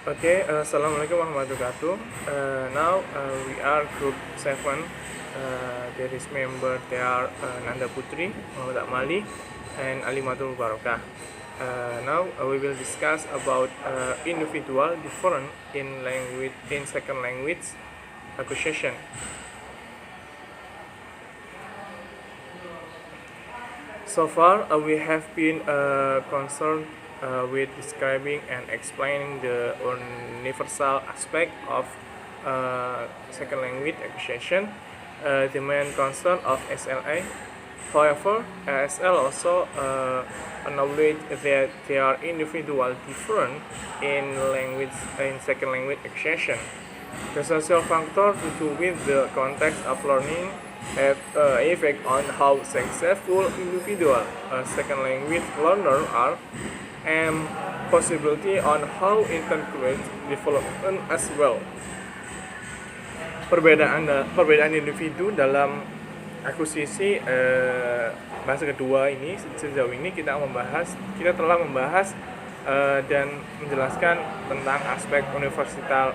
Assalamualaikum warahmatullahi wabarakatuh. Now we are group 7. There is member they are Nanda Putri, Muhammad Akmali, and Alimatul Barokah. Now we will discuss about individual different in language in second language acquisition. So far, we have been concerned with describing and explaining the universal aspect of second language acquisition, the main concern of SLA. However, SL also acknowledge that there are individual different in second language acquisition. The social factor to do with the context of learning have effect on how successful individual second language learner are, and possibility on how integrate development as well. Perbedaan individu dalam akuisisi bahasa kedua ini, sejauh ini kita telah membahas dan menjelaskan tentang aspek universal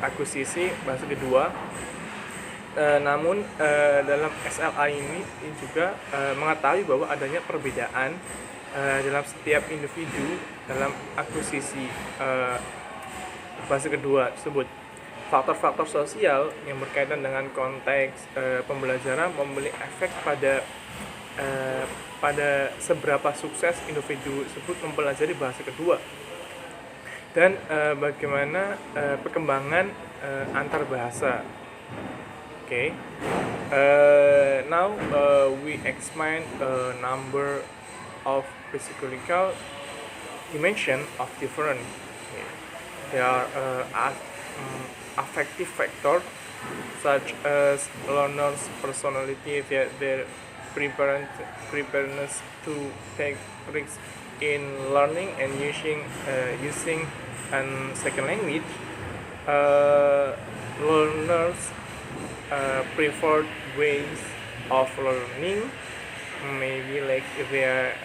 akuisisi bahasa kedua. Namun dalam SLA ini juga mengetahui bahwa adanya perbedaan dalam setiap individu dalam akuisisi bahasa kedua tersebut. Faktor-faktor sosial yang berkaitan dengan konteks pembelajaran memiliki efek pada seberapa sukses individu tersebut mempelajari bahasa kedua dan bagaimana perkembangan antar bahasa. Now we explain a number of psychological dimension of different. There are affective factors such as learners' personality, their preparedness to take risks in learning and using second language. Learners preferred ways of learning, maybe like their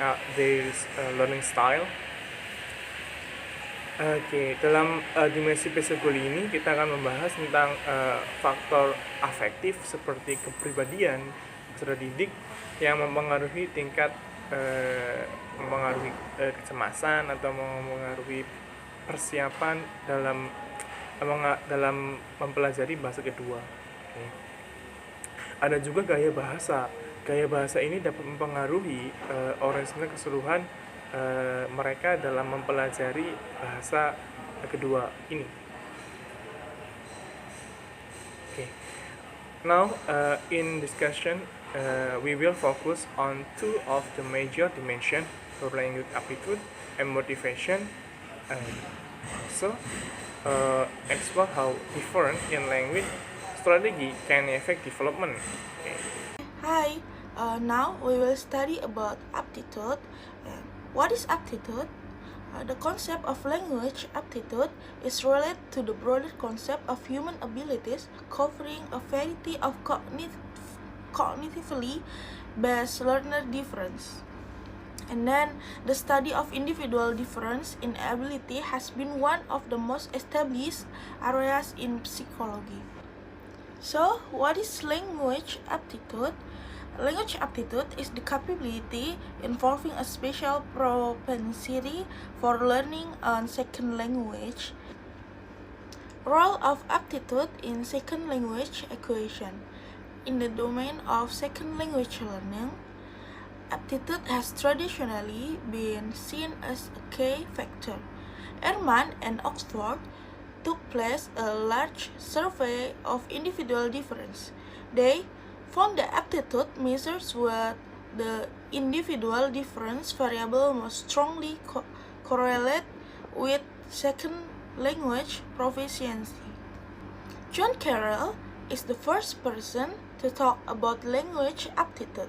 learning style. Dalam dimensi psikologi ini kita akan membahas tentang faktor afektif seperti kepribadian peserta didik yang mempengaruhi kecemasan atau mempengaruhi persiapan dalam mempelajari bahasa kedua. Ada juga gaya bahasa. Gaya bahasa ini dapat mempengaruhi orientasi keseluruhan mereka dalam mempelajari bahasa kedua ini. Now in discussion we will focus on two of the major dimensions for language aptitude and motivation, and also explore how different in language strategy can affect development. Hi, now we will study about aptitude. What is aptitude? The concept of language aptitude is related to the broader concept of human abilities, covering a variety of cognitively based learner difference. And then the study of individual difference in ability has been one of the most established areas in psychology. So, what is language aptitude? Language aptitude is the capability involving a special propensity for learning a second language. Role of aptitude in second language acquisition. In the domain of second language learning, aptitude has traditionally been seen as a key factor. Ehrman and Oxford took place a large survey of individual difference. They found that aptitude measures where the individual difference variable most strongly correlate with second language proficiency. John Carroll is the first person to talk about language aptitude.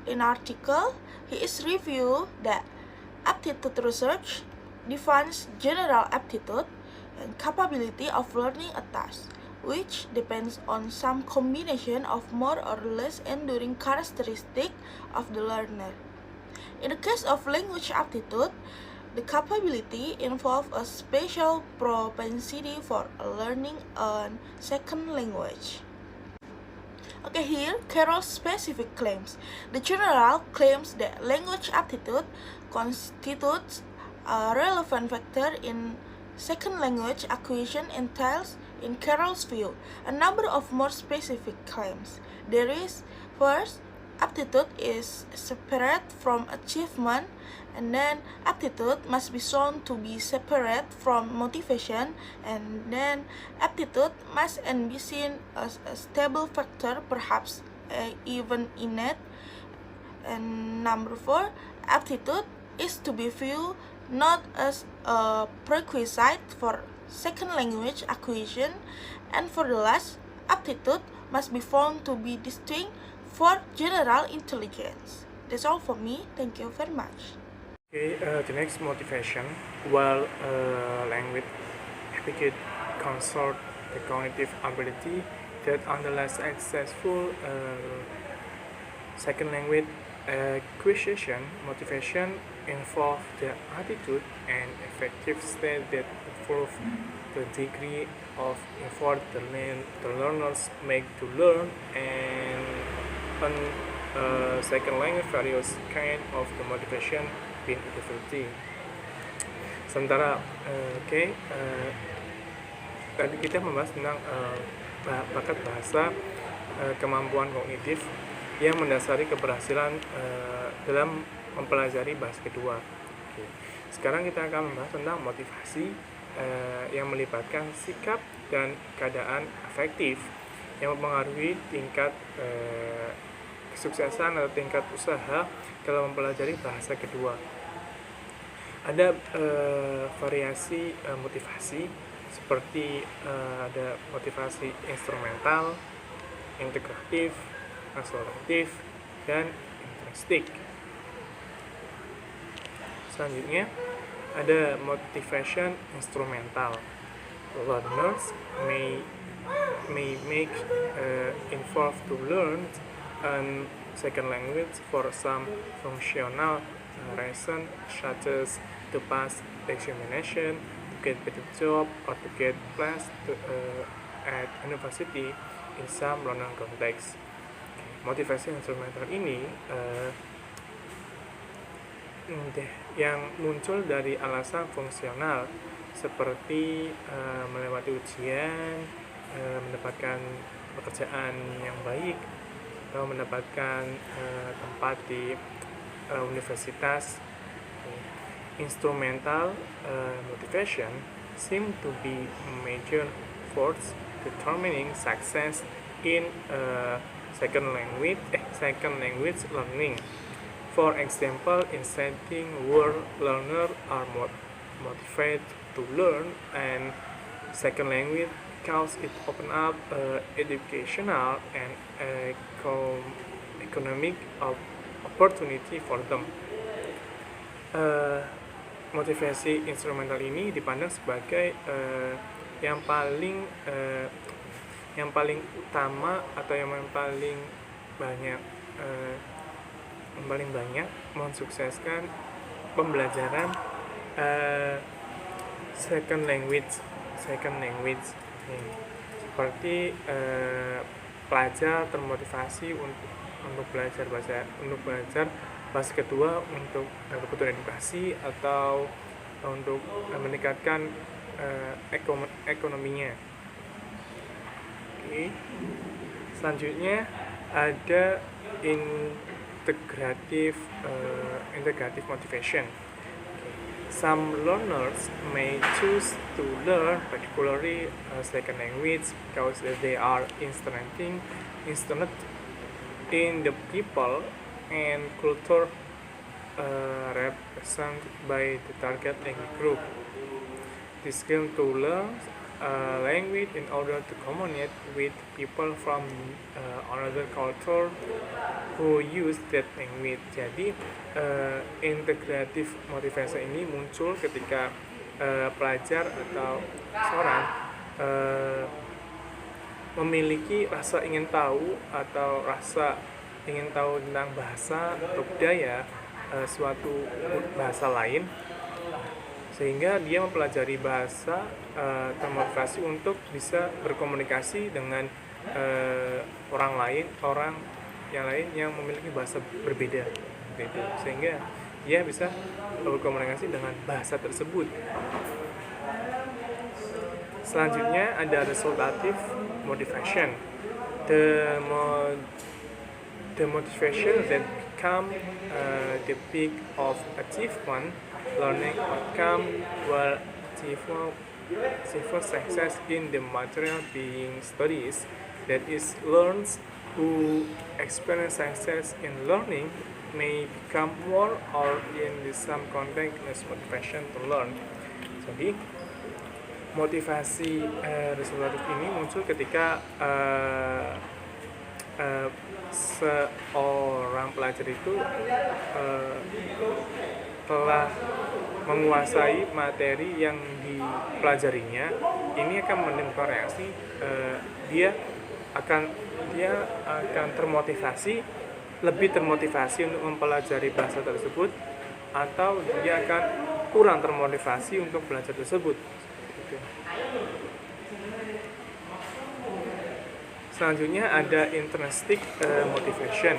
In an article, he is reviewed that aptitude research defines general aptitude and capability of learning a task, which depends on some combination of more or less enduring characteristics of the learner. In the case of language aptitude, The capability involves a special propensity for learning a second language. Okay, here Carroll's specific claims. The general claims that language aptitude constitutes a relevant factor in second language acquisition entails, in Carroll's view, a number of more specific claims. There is, first, aptitude is separate from achievement, and then aptitude must be shown to be separate from motivation, and then aptitude must be seen as a stable factor, perhaps even innate. And number 4, aptitude is to be viewed not as a prerequisite for second language acquisition, and for the last, aptitude must be found to be distinct for general intelligence. That's all for me. Thank you very much. Okay, the next motivation, while language aptitude consort the cognitive ability that underlies successful second language acquisition, motivation involve the attitude and affective state that improve the degree of effort the learners make to learn and on second language. Various kind of the motivation being different. Sementara tadi kita membahas tentang bakat bahasa, kemampuan kognitif yang mendasari keberhasilan dalam mempelajari bahasa kedua. Sekarang kita akan membahas tentang motivasi yang melibatkan sikap dan keadaan afektif yang mempengaruhi tingkat kesuksesan atau tingkat usaha dalam mempelajari bahasa kedua. Ada variasi motivasi seperti ada motivasi instrumental, integratif, akseleratif, dan intrinsik. Selanjutnya ada motivation instrumental. Learners may make involved to learn a second language for some functional reason, such as to pass examination, to get better job, or to get placed at university in some learning context. Motivasi instrumental ini yang muncul dari alasan fungsional seperti melewati ujian, mendapatkan pekerjaan yang baik, atau mendapatkan tempat di universitas. Instrumental motivation seem to be major force determining success in second language learning. For example, in setting where learners are motivated to learn and second language because it open up educational and economic opportunity for them. Motivasi instrumental ini dipandang sebagai yang paling utama atau yang paling banyak mensukseskan pembelajaran second language seperti pelajar termotivasi untuk belajar bahasa kedua untuk kebutuhan edukasi atau untuk meningkatkan ekonominya. Selanjutnya ada integrative motivation. Some learners may choose to learn particularly second language because they are interested in the people and culture represented by the target language group. This skill to learn language in order to communicate with people from another culture who use that language. Jadi integrative motivasi ini muncul ketika pelajar atau seorang memiliki rasa ingin tahu atau rasa ingin tahu tentang bahasa atau budaya suatu bahasa lain, sehingga dia mempelajari bahasa termotivasi untuk bisa berkomunikasi dengan orang yang lain yang memiliki bahasa berbeda gitu, sehingga dia bisa berkomunikasi dengan bahasa tersebut. Selanjutnya ada resultative motivation. The motivation that become the peak of achievement, learning outcome, while achieve success in the material being studies, that is, learns who experience success in learning may become more or in some context less motivation to learn. Jadi motivasi resultatif ini muncul ketika seorang pelajar itu telah menguasai materi yang dipelajarinya. Ini akan menimbulkan reaksi, dia akan lebih termotivasi untuk mempelajari bahasa tersebut, atau dia akan kurang termotivasi untuk belajar tersebut. Selanjutnya ada intrinsic motivation.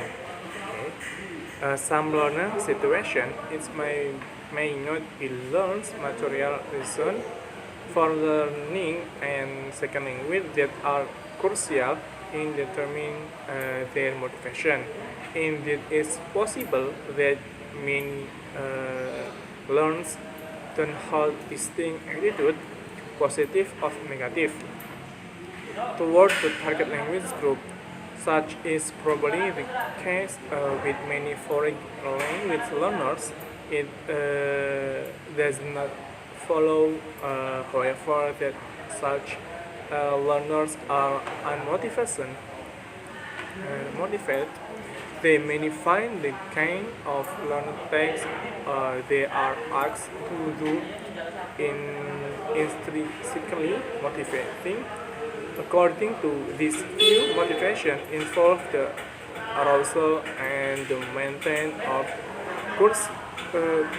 Some learner situation may not be learned material reason for learning and second language that are crucial in determining their motivation. Indeed, it's possible that many learners don't hold distinct attitude, positive or negative, toward the target language group. Such is probably the case with many foreign language learners. It does not follow, however, that such learners are unmotivated. They may find the kind of learning tasks they are asked to do intrinsically motivating. According to this view, motivation involves the arousal and the maintenance of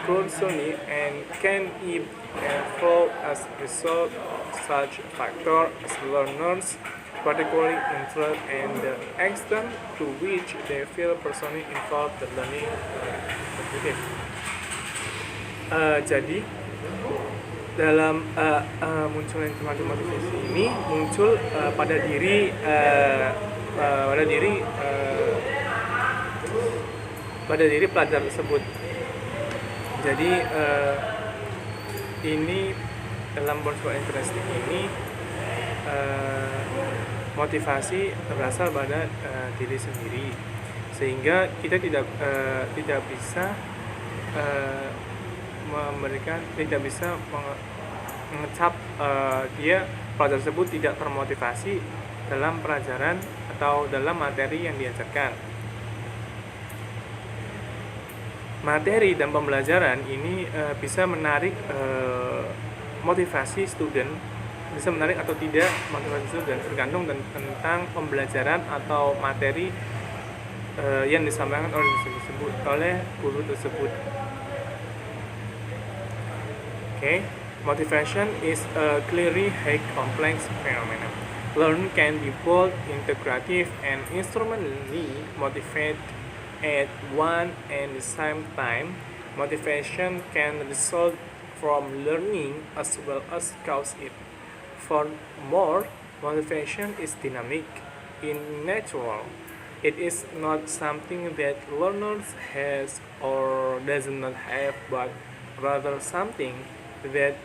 curiosity and can evolve as a result of such factors as learners particularly interest and the extent to which they feel personally involved in learning objective. Jadi dalam munculnya motivasi ini muncul pada diri pelajar tersebut. Jadi ini dalam proses intrinsic ini motivasi berasal pada diri sendiri, sehingga kita tidak bisa mengecap dia pelajar tersebut tidak termotivasi dalam pelajaran atau dalam materi yang diajarkan. Materi dan pembelajaran ini bisa menarik motivasi student, bisa menarik atau tidak motivasi student, tergantung tentang pembelajaran atau materi yang disampaikan oleh guru tersebut. Motivation is a clearly highly complex phenomenon. Learning can be both integrative and instrumentally motivate at one and the same time. Motivation can result from learning as well as cause it. Furthermore, motivation is dynamic in nature. It is not something that learners has or does not have, but rather something that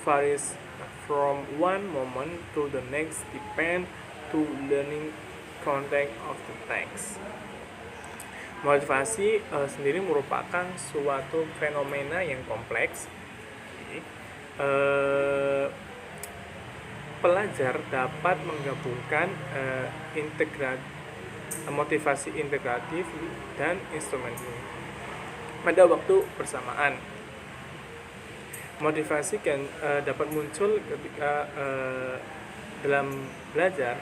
varies from one moment to the next depend to learning content of the text. Motivasi sendiri merupakan suatu fenomena yang kompleks. Pelajar dapat menggabungkan motivasi integratif dan instrumental pada waktu bersamaan. Motivasi kan dapat muncul ketika dalam belajar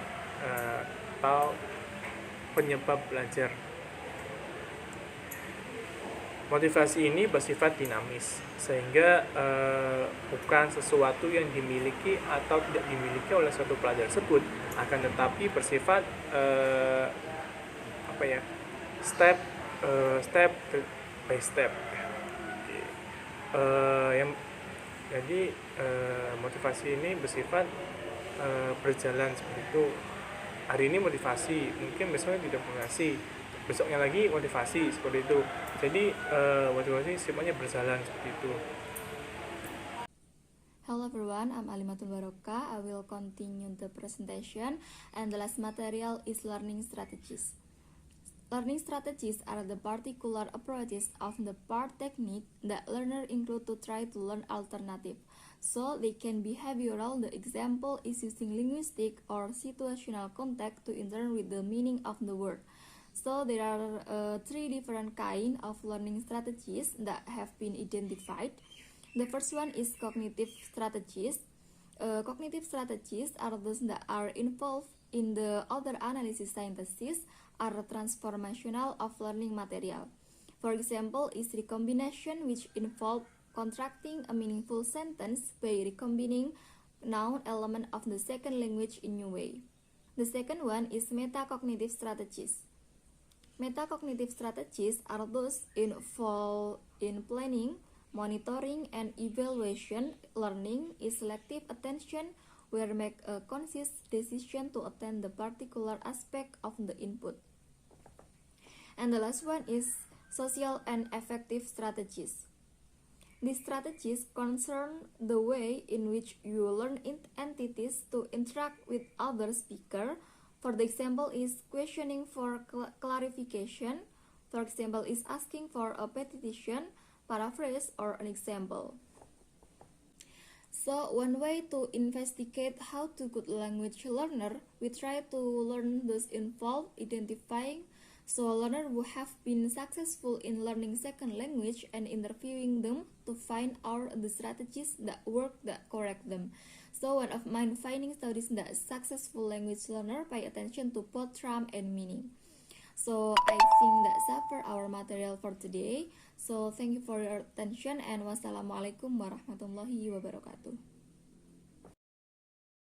atau penyebab belajar. Motivasi ini bersifat dinamis, sehingga bukan sesuatu yang dimiliki atau tidak dimiliki oleh suatu pelajar tersebut, akan tetapi bersifat step by step. Jadi motivasi ini bersifat berjalan seperti itu. Hari ini motivasi, mungkin besoknya tidak motivasi, besoknya lagi motivasi, seperti itu. Jadi motivasi sifatnya berjalan seperti itu. Hello everyone, I'm Alimatul Baroka. I will continue the presentation, and the last material is learning strategies. Learning strategies are the particular approaches of the part technique that learners include to try to learn alternative. So they can be behavioral. The example is using linguistic or situational context to interact with the meaning of the word. So there are three different kinds of learning strategies that have been identified. The first one is cognitive strategies. Cognitive strategies are those that are involved in the other analysis synthesis or transformational of learning material. For example, is recombination, which involve constructing a meaningful sentence by recombining noun element of the second language in new way. The second one is metacognitive strategies. Metacognitive strategies are those involved in planning, monitoring, and evaluation. Learning is selective attention, where make a conscious decision to attend the particular aspect of the input. And the last one is social and affective strategies. These strategies concern the way in which you learn entities to interact with other speakers. For the example is questioning for clarification. For example is asking for a petition, paraphrase, or an example. So one way to investigate how to good language learner, we try to learn those involved identifying learners who have been successful in learning second language and interviewing them to find out the strategies that work that correct them. So one of my findings studies that successful language learner pay attention to both trauma and meaning. So I think that's all for our material for today. So thank you for your attention, and wassalamualaikum warahmatullahi wabarakatuh.